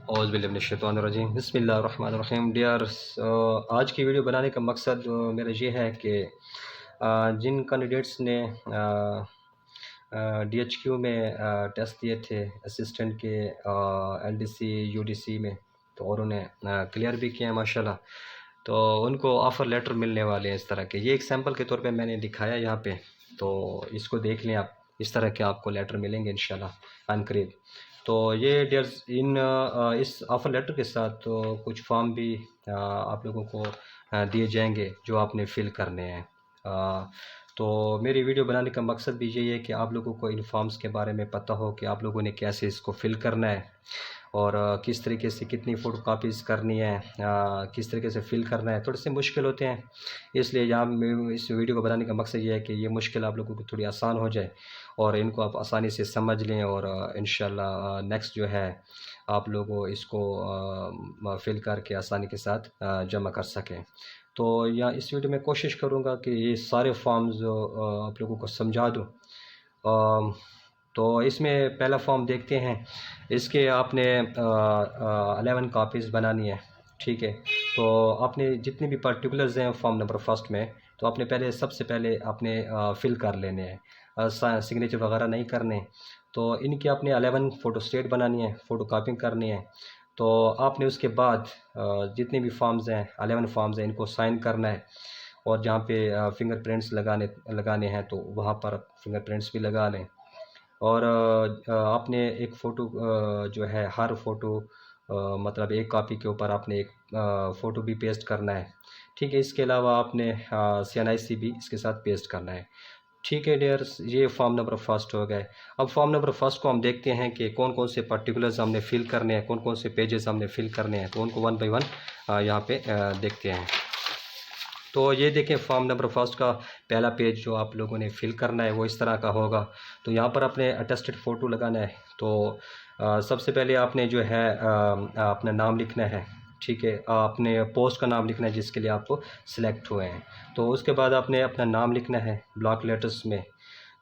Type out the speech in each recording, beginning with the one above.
औज़ुबिल्लाहिमिनश्शैतानिर्रजीम बिस्मिल्लाहिर्रहमानिर्रहीम। डियर, आज की वीडियो बनाने का मकसद मेरा ये है कि जिन कैंडिडेट्स ने DHQ में टेस्ट दिए थे असिस्टेंट के LDC UDC में, तो और उन्हें क्लियर भी किया है माशाल्लाह, तो उनको ऑफ़र लेटर मिलने वाले हैं इस तरह के। ये एक सैंपल के तौर पे मैंने दिखाया यहाँ पे, तो इसको देख लें आप। इस तरह के आपको लेटर मिलेंगे इंशाल्लाह अनकरीब। तो ये डियर्स इस ऑफ़र लेटर के साथ तो कुछ फॉर्म भी आप लोगों को दिए जाएंगे जो आपने फ़िल करने हैं। तो मेरी वीडियो बनाने का मकसद भी यही है कि आप लोगों को इन फॉर्म्स के बारे में पता हो कि आप लोगों ने कैसे इसको फ़िल करना है और किस तरीके से कितनी फ़ोटोकॉपीज़ करनी है, किस तरीके से फ़िल करना है। थोड़े से मुश्किल होते हैं, इसलिए यहाँ मैं इस वीडियो को बनाने का मकसद ये है कि ये मुश्किल आप लोगों को थोड़ी आसान हो जाए और इनको आप आसानी से समझ लें और इंशाल्लाह नेक्स्ट जो है आप लोगों इसको फ़िल करके आसानी के साथ जमा कर सकें। तो यहाँ इस वीडियो में कोशिश करूँगा कि ये सारे फॉर्म्स आप लोगों को समझा दूँ। तो इसमें पहला फॉर्म देखते हैं। इसके आपने 11 कापीज़ बनानी है, ठीक है। तो आपने जितनी भी पर्टिकुलर्स हैं फॉर्म नंबर फर्स्ट में, तो आपने सबसे पहले आपने फ़िल कर लेने हैं, सिग्नेचर वगैरह नहीं करने। तो इनकी आपने 11 फ़ोटो स्टेट बनानी है, फ़ोटो कापिंग करनी है। तो आपने उसके बाद जितने भी फॉर्म्स हैं, 11 फॉर्म्स हैं, इनको साइन करना है और जहाँ पे फिंगरप्रिंट्स लगाने हैं तो वहाँ पर फिंगरप्रिंट्स भी लगा लें। और आपने एक फ़ोटो जो है हर फ़ोटो मतलब एक कॉपी के ऊपर आपने एक फ़ोटो भी पेस्ट करना है, ठीक है। इसके अलावा आपने CNIC भी इसके साथ पेस्ट करना है, ठीक है डियर्स। ये फॉर्म नंबर फर्स्ट हो गए। अब फॉर्म नंबर फर्स्ट को हम देखते हैं कि कौन कौन से पर्टिकुलर्स हमने फ़िल करने हैं, कौन कौन से पेजेस हमने फ़िल करने हैं, तो उनको वन बाई वन यहाँ पे देखते हैं। तो ये देखें, फॉर्म नंबर फर्स्ट का पहला पेज जो आप लोगों ने फ़िल करना है वो इस तरह का होगा। तो यहाँ पर आपने अटेस्टेड फ़ोटो लगाना है। तो सबसे पहले आपने जो है अपना नाम लिखना है, ठीक है। आपने पोस्ट का नाम लिखना है जिसके लिए आपको सिलेक्ट हुए हैं। तो उसके बाद आपने अपना नाम लिखना है ब्लॉक लेटर्स में।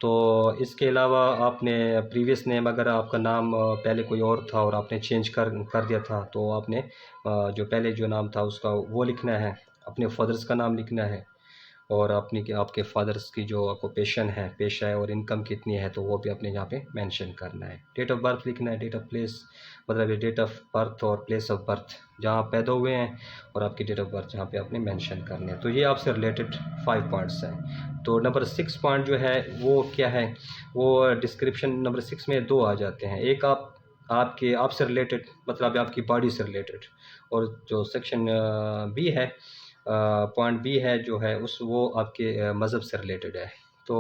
तो इसके अलावा आपने प्रीवियस नेम, अगर आपका नाम पहले कोई और था और आपने चेंज कर दिया था, तो आपने जो पहले जो नाम था उसका वो लिखना है। अपने फादर्स का नाम लिखना है और अपनी कि आपके फादर्स की जो ऑक्यूपेशन है, पेशा है और इनकम कितनी है, तो वो भी अपने यहाँ पे मेंशन करना है। डेट ऑफ बर्थ लिखना है, डेट ऑफ प्लेस मतलब ये डेट ऑफ बर्थ और प्लेस ऑफ बर्थ जहाँ आप पैदा हुए हैं और आपकी डेट ऑफ बर्थ जहाँ पे आपने मेंशन करनी है। तो ये आपसे रिलेटेड 5 पॉइंट्स हैं। तो नंबर 6 पॉइंट जो है वो क्या है, वो डिस्क्रिप्शन नंबर 6 में 2 आ जाते हैं। एक आपसे रिलेटेड मतलब आपकी बॉडी से रिलेटेड, और जो सेक्शन बी है, पॉइंट बी है जो है वो आपके मज़हब से रिलेटेड है। तो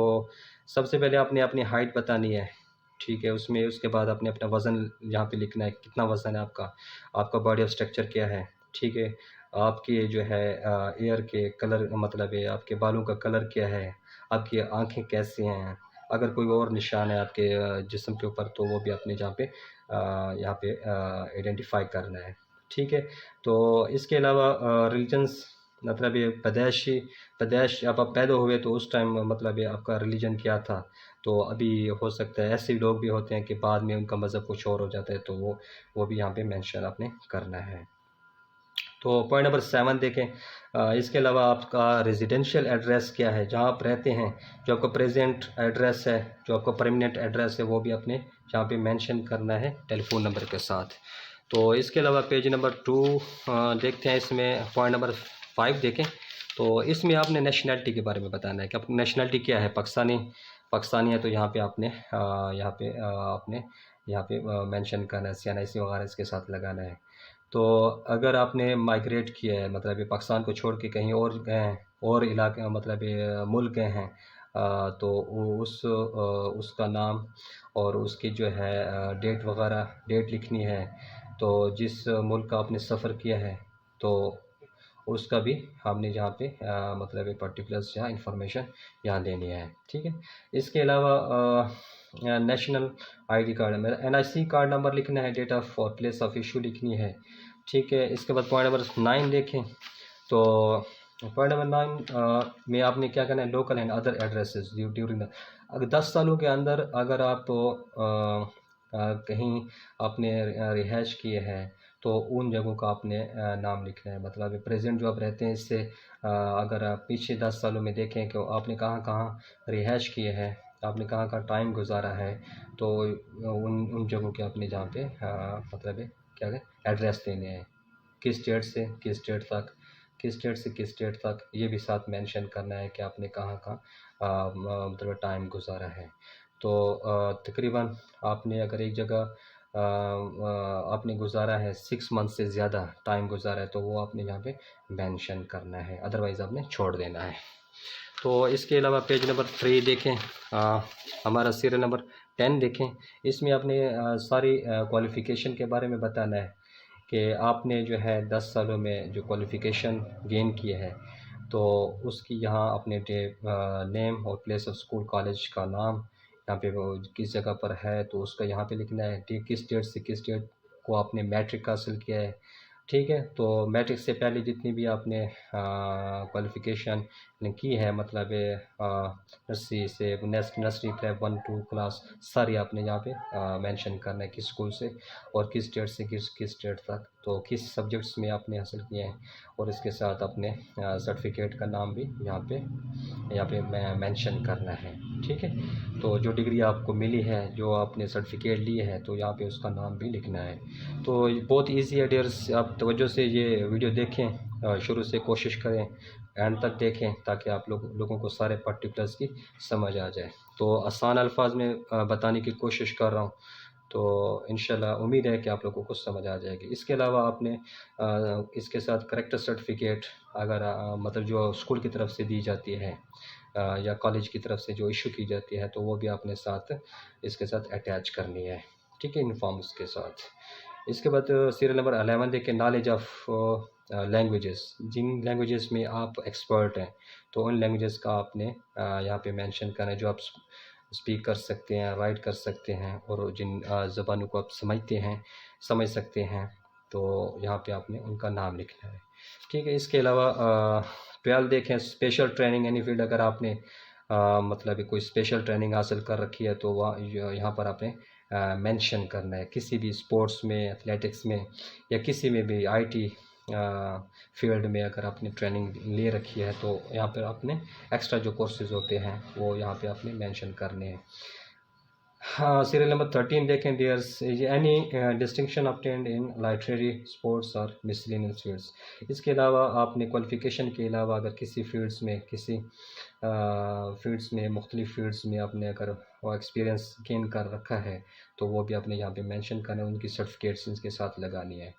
सबसे पहले आपने अपनी हाइट बतानी है, ठीक है। उसके बाद आपने अपना वज़न यहाँ पे लिखना है, कितना वज़न है आपका बॉडी ऑफ स्ट्रक्चर क्या है, ठीक है। आपके जो है एयर के कलर मतलब है आपके बालों का कलर क्या है, आपकी आँखें कैसी हैं, अगर कोई और निशान है आपके जिस्म के ऊपर तो वो भी आपने यहाँ पे आइडेंटिफाई करना है, ठीक है। तो इसके अलावा रिलीजन्स मतलब ये पैदाइश जब आप पैदा हुए तो उस टाइम मतलब ये आपका रिलीजन क्या था। तो अभी हो सकता है ऐसे लोग भी होते हैं कि बाद में उनका मज़हब कुछ और हो जाता है, तो वो भी यहाँ पे मेंशन आपने करना है। तो पॉइंट नंबर 7 देखें। इसके अलावा आपका रेजिडेंशियल एड्रेस क्या है, जहाँ आप रहते हैं, जो आपका प्रेजेंट एड्रेस है, जो आपका परमानेंट एड्रेस है, वो भी अपने यहाँ पे मेंशन करना है टेलीफोन नंबर के साथ। तो इसके अलावा पेज नंबर 2 देखते हैं। इसमें पॉइंट नंबर 5 देखें। तो इसमें आपने नेशनैलिटी के बारे में बताना है कि आपकी नेशनैलिटी क्या है। पाकिस्तानी है तो यहाँ पे आपने यहाँ पे मेंशन करना है, CNIC वगैरह इसके साथ लगाना है। तो अगर आपने माइग्रेट किया है मतलब ये पाकिस्तान को छोड़ के कहीं और गए हैं, और इलाके मतलब ये मुल्क गए हैं, तो उसका नाम और उसकी जो है डेट लिखनी है। तो जिस मुल्क का आपने सफ़र किया है तो उसका भी हमने जहाँ पे मतलब ये पर्टिकुलर्स यहाँ इंफॉर्मेशन यहाँ देनी है, ठीक है। इसके अलावा नेशनल ID कार्ड मेरा NIC कार्ड नंबर लिखना है, डेट ऑफ और प्लेस ऑफ इशू लिखनी है, ठीक है। इसके बाद पॉइंट नंबर 9 देखें। तो पॉइंट नंबर 9 में आपने क्या करना है, local and other addresses during the, अगर 10 सालों के अंदर अगर आप कहीं आपने रिहाइश किए हैं तो उन जगहों का आपने नाम लिखना है। मतलब प्रेजेंट जो आप रहते हैं, इससे अगर आप पीछे 10 सालों में देखें कि आपने कहाँ कहाँ रिहाइश किए हैं, आपने कहाँ कहाँ टाइम गुजारा है, तो उन उन जगहों के आपने जहाँ पे मतलब है क्या है एड्रेस देने हैं, किस स्टेट से किस स्टेट तक, किस स्टेट से किस स्टेट तक, ये भी साथ मेंशन करना है कि आपने कहाँ कहाँ मतलब टाइम गुजारा है। तो तकरीबन आपने अगर एक जगह आपने गुजारा है 6 मंथ से ज़्यादा टाइम गुजारा है, तो वो आपने यहाँ पे मेंशन करना है, अदरवाइज़ आपने छोड़ देना है। तो इसके अलावा पेज नंबर 3 देखें, हमारा सीरियल नंबर 10 देखें। इसमें आपने सारी क्वालिफ़िकेशन के बारे में बताना है कि आपने जो है 10 सालों में जो क्वालिफ़िकेशन गेन किए है, तो उसकी यहाँ अपने नेम और प्लेस ऑफ स्कूल कॉलेज का नाम, यहाँ पे वो किस जगह पर है तो उसका यहाँ पे लिखना है, किस स्टेट से किस स्टेट को आपने मैट्रिक हासिल किया है। ठीक है, तो मैट्रिक से पहले जितनी भी आपने क्वालिफ़िकेशन की है, मतलब नर्सरी से नर्सरी क्लास 1 2 क्लास सारी आपने यहाँ पे मेंशन करना है, किस स्कूल से और किस स्टेट से किस किस स्टेट तक, तो किस सब्जेक्ट्स में आपने हासिल किए हैं, और इसके साथ अपने सर्टिफिकेट का नाम भी यहाँ पे मेंशन करना है। ठीक है, तो जो डिग्री आपको मिली है, जो आपने सर्टिफिकेट लिए है, तो यहाँ पे उसका नाम भी लिखना है। तो बहुत इजी है डियर्स, आप तवज्जो से ये वीडियो देखें, शुरू से कोशिश करें एंड तक देखें, ताकि आप लोगों को सारे पर्टिकुलर्स की समझ आ जाए। तो आसान अल्फाज में बताने की कोशिश कर रहा हूँ, तो इंशाल्लाह उम्मीद है कि आप लोगों को समझ आ जाएगी। इसके अलावा आपने इसके साथ करेक्टर सर्टिफिकेट, अगर मतलब जो स्कूल की तरफ से दी जाती है या कॉलेज की तरफ से जो इशू की जाती है, तो वो भी आपने साथ इसके साथ अटैच करनी है। ठीक है, इन फॉर्म्स के साथ। इसके बाद सीरियल नंबर 11 देखें, नॉलेज ऑफ लैंग्वेजेस। जिन लैंग्वेजेस में आप एक्सपर्ट हैं, तो उन लैंग्वेजेस का आपने यहाँ पे मेंशन करना है, जो आप स्पीक कर सकते हैं, राइट कर सकते हैं, और जिन ज़बानों को आप समझ सकते हैं, तो यहाँ पे आपने उनका नाम लिखना है। ठीक है, इसके अलावा 12 देखें, स्पेशल ट्रेनिंग एनी फील्ड। अगर आपने मतलब कोई स्पेशल ट्रेनिंग हासिल कर रखी है, तो वहाँ यहाँ पर आपने मेंशन करना है, किसी भी स्पोर्ट्स में, एथलेटिक्स में, या किसी में भी आईटी फील्ड में अगर आपने ट्रेनिंग ले रखी है, तो यहाँ पर आपने एक्स्ट्रा जो कोर्सेज होते हैं वो यहाँ पे आपने मेंशन करने हैं। हाँ, सीरियल नंबर 13 देखें, डियर्स, एनी डिस्टिंक्शन ऑब्टेन्ड इन लिटरेरी, स्पोर्ट्स और मिसलेनियस फील्ड्स। इसके अलावा आपने क्वालिफिकेशन के अलावा अगर किसी फील्ड्स में मुख्तलिफ फील्ड्स में आपने अगर वो एक्सपीरियंस गेन कर रखा है, तो वो भी आपने यहाँ पे मेंशन करना है, उनकी सर्टिफिकेट्स इसके साथ लगानी है।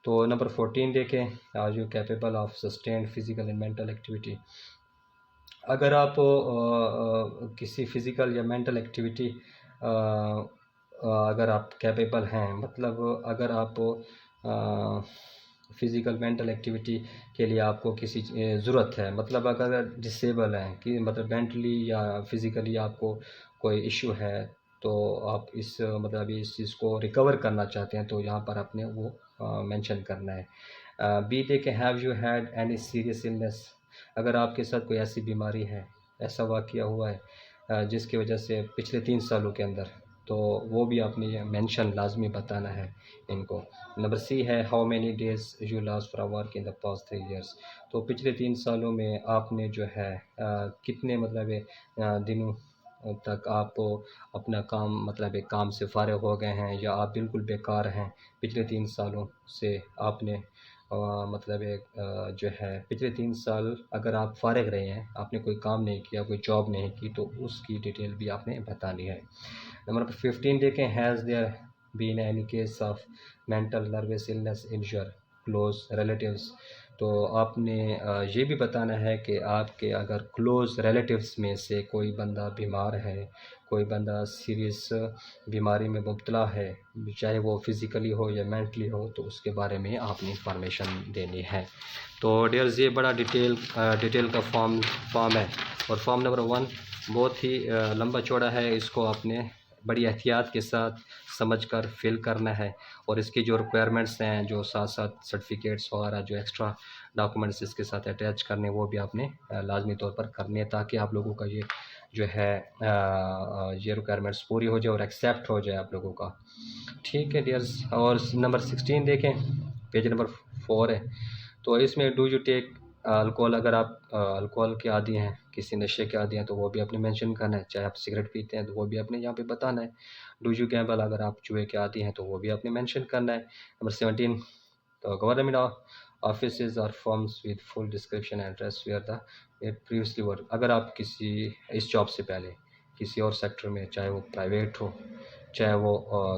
तो नंबर 14 देखें, are you capable of sustained physical and mental activity. अगर आप किसी फिज़िकल या मेंटल एक्टिविटी अगर आप कैपेबल हैं, मतलब अगर आप फिज़िकल मेंटल एक्टिविटी के लिए आपको किसी ज़रूरत है, मतलब अगर डिसेबल हैं कि मतलब मेंटली या फिज़िकली आपको कोई इशू है, तो आप इस मतलब इस चीज़ को रिकवर करना चाहते हैं, तो यहाँ पर आपने वो मेंशन करना है। बी देखें, have you had any serious illness. अगर आपके साथ कोई ऐसी बीमारी है, ऐसा वाक़या हुआ है जिसकी वजह से पिछले 3 सालों के अंदर, तो वो भी आपने ये मेंशन लाजमी बताना है इनको। नंबर सी है, how many days you lost from work in the past 3 years. तो पिछले 3 सालों में आपने जो है कितने मतलब दिनों तक आप अपना काम मतलब काम से फ़ारिग हो गए हैं, या आप बिल्कुल बेकार हैं। पिछले 3 सालों से आपने मतलब जो है पिछले 3 साल अगर आप फ़ारिग रहे हैं, आपने कोई काम नहीं किया, कोई जॉब नहीं की, तो उसकी डिटेल भी आपने बतानी है। नंबर 15 देखें, has there been any case of mental nervous illness in your close relatives. तो आपने ये भी बताना है कि आपके अगर क्लोज़ रिलेटिव्स में से कोई बंदा बीमार है, कोई बंदा सीरियस बीमारी में मुब्तला है, चाहे वो फिज़िकली हो या मेंटली हो, तो उसके बारे में आपने इंफॉर्मेशन देनी है। तो डियर्स, ये बड़ा डिटेल का फॉर्म है, और फॉर्म नंबर 1 बहुत ही लंबा चौड़ा है। इसको आपने बड़ी एहतियात के साथ समझकर फिल करना है, और इसकी जो रिक्वायरमेंट्स हैं, जो साथ साथ सर्टिफिकेट्स वगैरह जो एक्स्ट्रा डॉक्यूमेंट्स इसके साथ अटैच करने, वो भी आपने लाजमी तौर पर करने हैं, ताकि आप लोगों का ये जो है ये रिक्वायरमेंट्स पूरी हो जाए और एक्सेप्ट हो जाए आप लोगों का। ठीक है डियर्स, और नंबर 16 देखें, पेज नंबर 4 है। तो इसमें डू यू टेक अल्कोहल, अगर आप अल्कोहल के आदी हैं, किसी नशे के आदी हैं, तो वो भी आपने मेंशन करना है। चाहे आप सिगरेट पीते हैं तो वो भी आपने यहाँ पे बताना है। डू यू गैम्बल, अगर आप जुए के आदी हैं तो वो भी आपने मेंशन करना है। नंबर 17, तो गवर्नमेंट ऑफिस और firms with full description address where the previously work, अगर आप किसी इस जॉब से पहले किसी और सेक्टर में, चाहे वो प्राइवेट हो चाहे वो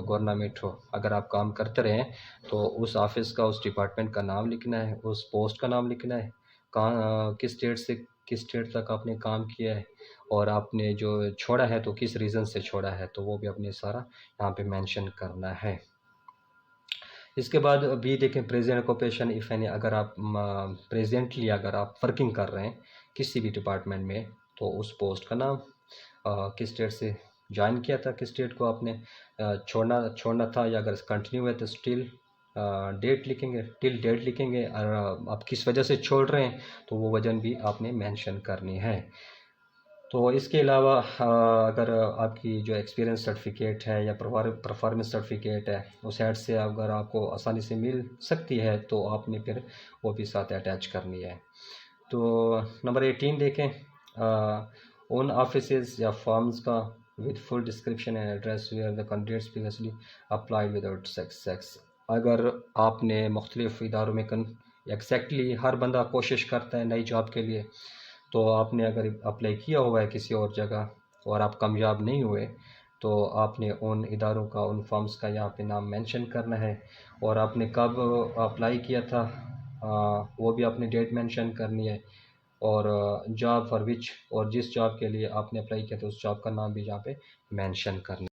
गवर्नमेंट हो, अगर आप काम करते रहें तो उस ऑफिस का, उस डिपार्टमेंट का नाम लिखना है, उस पोस्ट का नाम लिखना है, कहाँ किस स्टेट से किस स्टेट तक आपने काम किया है, और आपने जो छोड़ा है तो किस रीज़न से छोड़ा है, तो वो भी अपने सारा यहाँ पे मेंशन करना है। इसके बाद भी देखें प्रेजेंट ऑक्यूपेशन इफ़ एनी, अगर आप प्रेजेंटली अगर आप वर्किंग कर रहे हैं किसी भी डिपार्टमेंट में, तो उस पोस्ट का नाम, किस स्टेट से ज्वाइन किया था, किस स्टेट को आपने छोड़ना था, या अगर कंटिन्यू है तो स्टिल डेट लिखेंगे, टिल डेट लिखेंगे, और आप किस वजह से छोड़ रहे हैं तो वो वजह भी आपने मेंशन करनी है। तो इसके अलावा अगर आपकी जो एक्सपीरियंस सर्टिफिकेट है या परफॉर्मेंस सर्टिफिकेट है, उस ऐड से अगर आपको आसानी से मिल सकती है तो आपने फिर वो भी साथ अटैच करनी है। तो नंबर 18 देखें, उन ऑफिसेज या फॉर्म्स का with full description and address where the candidates previously applied without sex, अगर आपने मुख्तलिफ इदारों में एग्जैक्टली हर बंदा कोशिश करता है नई जॉब के लिए, तो आपने अगर अप्लाई किया हुआ है किसी और जगह और आप कामयाब नहीं हुए, तो आपने उन इदारों का, उन फर्म्स का यहाँ पे नाम मेंशन करना है, और आपने कब अप्लाई किया था वो भी आपने डेट मेंशन करनी है, और जॉब फॉर विच, और जिस जॉब के लिए आपने अप्लाई किया था उस जॉब का नाम भी यहाँ पे मेंशन करना है।